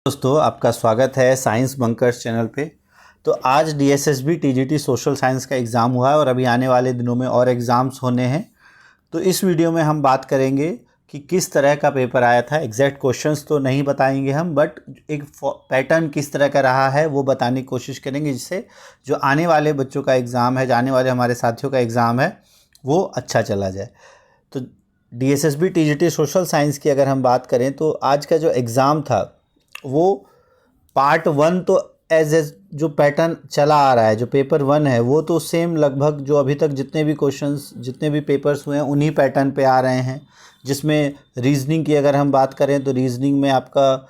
दोस्तों, आपका स्वागत है साइंस बंकर्स चैनल पे। तो आज डीएसएसबी टीजीटी सोशल साइंस का एग्ज़ाम हुआ है और अभी आने वाले दिनों में और एग्ज़ाम्स होने हैं। तो इस वीडियो में हम बात करेंगे कि किस तरह का पेपर आया था। एग्जैक्ट क्वेश्चंस तो नहीं बताएंगे हम, बट एक पैटर्न किस तरह का रहा है वो बताने की कोशिश करेंगे, जिससे जो आने वाले बच्चों का एग्ज़ाम है, जो आने वाले हमारे साथियों का एग्ज़ाम है, वो अच्छा चला जाए। तो डीएसएसबी टीजीटी सोशल साइंस की अगर हम बात करें तो आज का जो एग्ज़ाम था वो पार्ट 1 तो एज जो पैटर्न चला आ रहा है, जो पेपर 1 है वो तो सेम लगभग जो अभी तक जितने भी क्वेश्चंस जितने भी पेपर्स हुए हैं उन्हीं पैटर्न पे आ रहे हैं। जिसमें रीजनिंग की अगर हम बात करें तो रीजनिंग में आपका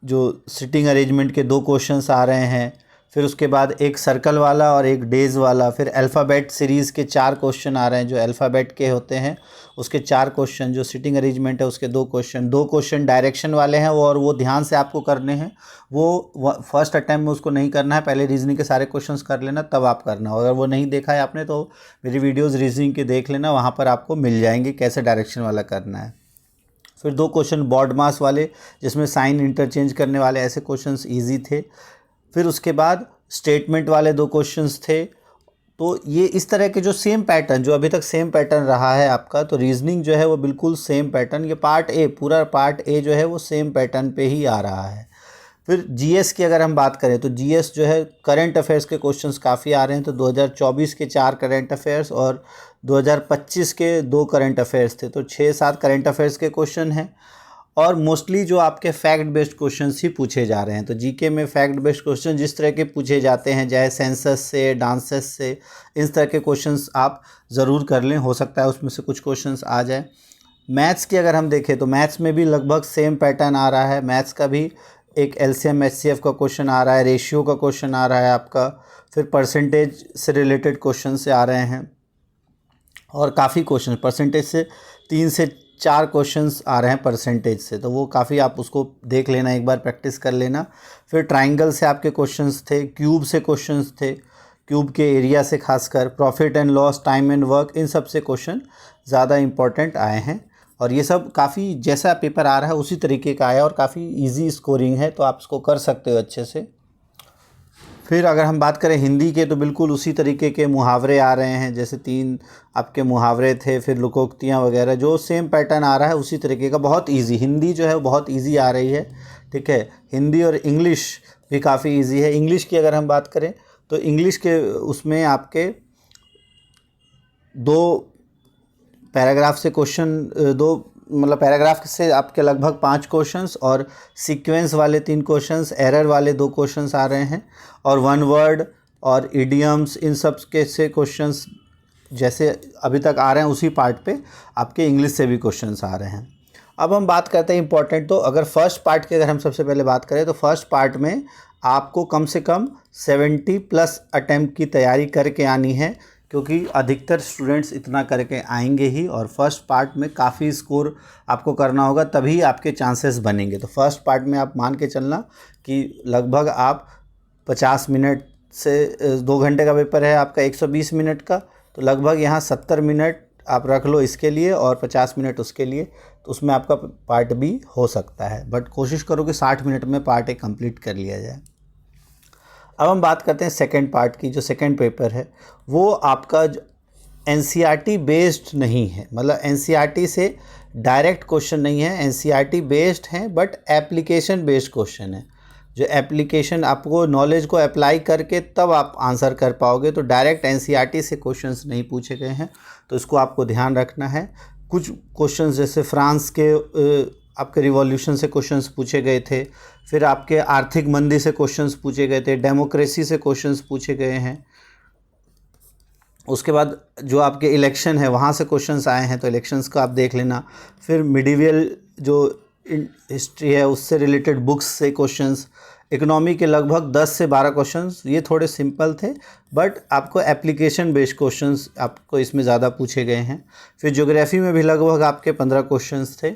जो सिटिंग अरेंजमेंट के 2 क्वेश्चंस आ रहे हैं, फिर उसके बाद एक सर्कल वाला और एक डेज वाला, फिर अल्फ़ाबेट सीरीज़ के 4 क्वेश्चन आ रहे हैं जो अल्फ़ाबेट के होते हैं, उसके 4 क्वेश्चन, जो सिटिंग अरेंजमेंट है उसके 2 क्वेश्चन डायरेक्शन वाले हैं और वो ध्यान से आपको करने हैं। वो फर्स्ट अटैम्प्ट में उसको नहीं करना है, पहले रीजनिंग के सारे क्वेश्चंस कर लेना तब आप करना। अगर वो नहीं देखा है आपने तो मेरी वीडियोज़ रीजनिंग के देख लेना, वहाँ पर आपको मिल जाएंगे कैसे डायरेक्शन वाला करना है। फिर 2 क्वेश्चन बॉड मास वाले, जिसमें साइन इंटरचेंज करने वाले ऐसे क्वेश्चंस इजी थे। फिर उसके बाद स्टेटमेंट वाले 2 क्वेश्चंस थे। तो ये इस तरह के जो सेम पैटर्न, जो अभी तक सेम पैटर्न रहा है आपका, तो रीजनिंग जो है वो बिल्कुल सेम पैटर्न, ये पार्ट ए, पूरा पार्ट ए जो है वो सेम पैटर्न पे ही आ रहा है। फिर जीएस की अगर हम बात करें तो जीएस जो है करंट अफेयर्स के क्वेश्चंस काफ़ी आ रहे हैं। तो 2024 के 4 करंट अफेयर्स और 2025 के 2 करंट अफेयर्स थे, तो 6-7 करंट अफेयर्स के क्वेश्चन हैं। और मोस्टली जो आपके फैक्ट बेस्ड क्वेश्चंस ही पूछे जा रहे हैं। तो जीके में फैक्ट बेस्ड क्वेश्चन जिस तरह के पूछे जाते हैं, चाहे सेंसस से, डांसेस से, इस तरह के क्वेश्चंस आप ज़रूर कर लें, हो सकता है उसमें से कुछ क्वेश्चंस आ जाए। मैथ्स की अगर हम देखें तो मैथ्स में भी लगभग सेम पैटर्न आ रहा है। मैथ्स का भी एक एलसीएम एचसीएफ का क्वेश्चन आ रहा है, रेशियो का क्वेश्चन आ रहा है आपका, फिर परसेंटेज से रिलेटेड क्वेश्चन से आ रहे हैं और काफ़ी क्वेश्चन परसेंटेज से 3 से 4 क्वेश्चंस आ रहे हैं परसेंटेज से, तो वो काफ़ी आप उसको देख लेना, एक बार प्रैक्टिस कर लेना। फिर ट्राइंगल से आपके क्वेश्चंस थे, क्यूब से क्वेश्चंस थे, क्यूब के एरिया से खासकर, profit and loss, time and work, इन सब से क्वेश्चन ज़्यादा इंपॉर्टेंट आए हैं। और ये सब काफ़ी जैसा पेपर आ रहा है उसी तरीके का आया और काफ़ी ईजी स्कोरिंग है, तो आप इसको कर सकते हो अच्छे से। फिर अगर हम बात करें हिंदी के तो बिल्कुल उसी तरीके के मुहावरे आ रहे हैं, जैसे 3 आपके मुहावरे थे, फिर लोकोक्तियाँ वगैरह, जो सेम पैटर्न आ रहा है उसी तरीके का। बहुत इजी हिंदी जो है बहुत इजी आ रही है, ठीक है। हिंदी और इंग्लिश भी काफ़ी इजी है। इंग्लिश की अगर हम बात करें तो इंग्लिश के उसमें आपके 2 पैराग्राफ से क्वेश्चन, 2 मतलब पैराग्राफ से आपके लगभग 5 क्वेश्चंस और सीक्वेंस वाले 3 क्वेश्चंस, एरर वाले 2 क्वेश्चंस आ रहे हैं और 1 वर्ड और इडियम्स, इन सब के से क्वेश्चंस जैसे अभी तक आ रहे हैं उसी पार्ट पे आपके इंग्लिश से भी क्वेश्चंस आ रहे हैं। अब हम बात करते हैं इंपॉर्टेंट, तो अगर फर्स्ट पार्ट की अगर हम सबसे पहले बात करें तो फर्स्ट पार्ट में आपको कम से कम 70+ अटैम्प्ट की तैयारी करके आनी है, क्योंकि अधिकतर स्टूडेंट्स इतना करके आएंगे ही और फर्स्ट पार्ट में काफ़ी स्कोर आपको करना होगा, तभी आपके चांसेस बनेंगे। तो फर्स्ट पार्ट में आप मान के चलना कि लगभग आप 50 मिनट से 2 घंटे का पेपर है आपका, 120 मिनट का, तो लगभग यहाँ 70 मिनट आप रख लो इसके लिए और 50 मिनट उसके लिए, तो उसमें आपका पार्ट भी हो सकता है, बट कोशिश करो कि 60 मिनट में पार्ट एक कंप्लीट कर लिया जाए। अब हम बात करते हैं सेकंड पार्ट की। जो सेकंड पेपर है वो आपका एनसीईआरटी बेस्ड नहीं है, मतलब एनसीईआरटी से डायरेक्ट क्वेश्चन नहीं है, एनसीईआरटी बेस्ड हैं बट एप्लीकेशन बेस्ड क्वेश्चन है। जो एप्लीकेशन आपको नॉलेज को अप्लाई करके तब आप आंसर कर पाओगे, तो डायरेक्ट एनसीईआरटी से क्वेश्चंस नहीं पूछे गए हैं, तो इसको आपको ध्यान रखना है। कुछ क्वेश्चंस जैसे फ्रांस के आपके रिवॉल्यूशन से क्वेश्चंस पूछे गए थे, फिर आपके आर्थिक मंदी से क्वेश्चंस पूछे गए थे, डेमोक्रेसी से क्वेश्चंस पूछे गए हैं। उसके बाद जो आपके इलेक्शन है वहाँ से क्वेश्चंस आए हैं, तो इलेक्शंस का आप देख लेना। फिर मिडिवियल जो हिस्ट्री है उससे रिलेटेड बुक्स से क्वेश्चंस, इकोनॉमी के लगभग 10 से 12 क्वेश्चंस, ये थोड़े सिंपल थे बट आपको एप्लीकेशन बेस्ड क्वेश्चंस आपको इसमें ज़्यादा पूछे गए हैं। फिर ज्योग्राफी में भी लगभग आपके 15 क्वेश्चंस थे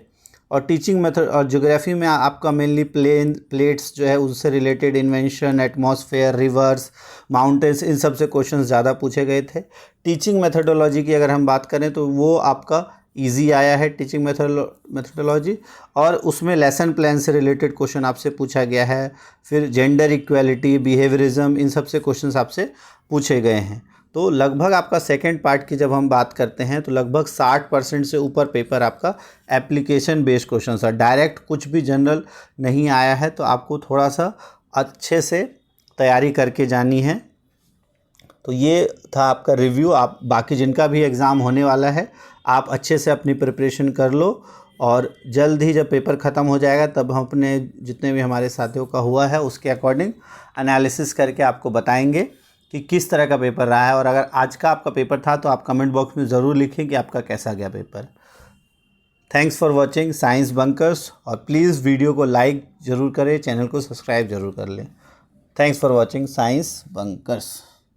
और टीचिंग मेथड और ज्योग्राफी में आपका मेनली प्लेट्स जो है उससे related invention, atmosphere, rivers, mountains, इन सब से क्वेश्चंस ज़्यादा पूछे गए थे। टीचिंग मेथडोलॉजी की अगर हम बात करें तो वो आपका इजी आया है टीचिंग मेथोडोलॉजी, और उसमें लेसन प्लान से रिलेटेड क्वेश्चन आपसे पूछा गया है। फिर जेंडर इक्वालिटी, बिहेवियरिज्म, इन सब से क्वेश्चन आपसे पूछे गए हैं। तो लगभग आपका सेकेंड पार्ट की जब हम बात करते हैं तो लगभग 60% से ऊपर पेपर आपका एप्लीकेशन बेस्ड क्वेश्चन है। डायरेक्ट कुछ भी जनरल नहीं आया है, तो आपको थोड़ा सा अच्छे से तैयारी करके जानी है। तो ये था आपका रिव्यू। आप बाकी जिनका भी एग्ज़ाम होने वाला है आप अच्छे से अपनी प्रिपरेशन कर लो, और जल्द ही जब पेपर ख़त्म हो जाएगा तब हम अपने जितने भी हमारे साथियों का हुआ है उसके अकॉर्डिंग एनालिसिस करके आपको बताएंगे कि किस तरह का पेपर रहा है। और अगर आज का आपका पेपर था तो आप कमेंट बॉक्स में ज़रूर लिखें कि आपका कैसा गया paper. Thanks for watching science bunkers, और प्लीज़ वीडियो को लाइक ज़रूर करें, चैनल को सब्सक्राइब ज़रूर कर लें। Thanks for watching science bunkers.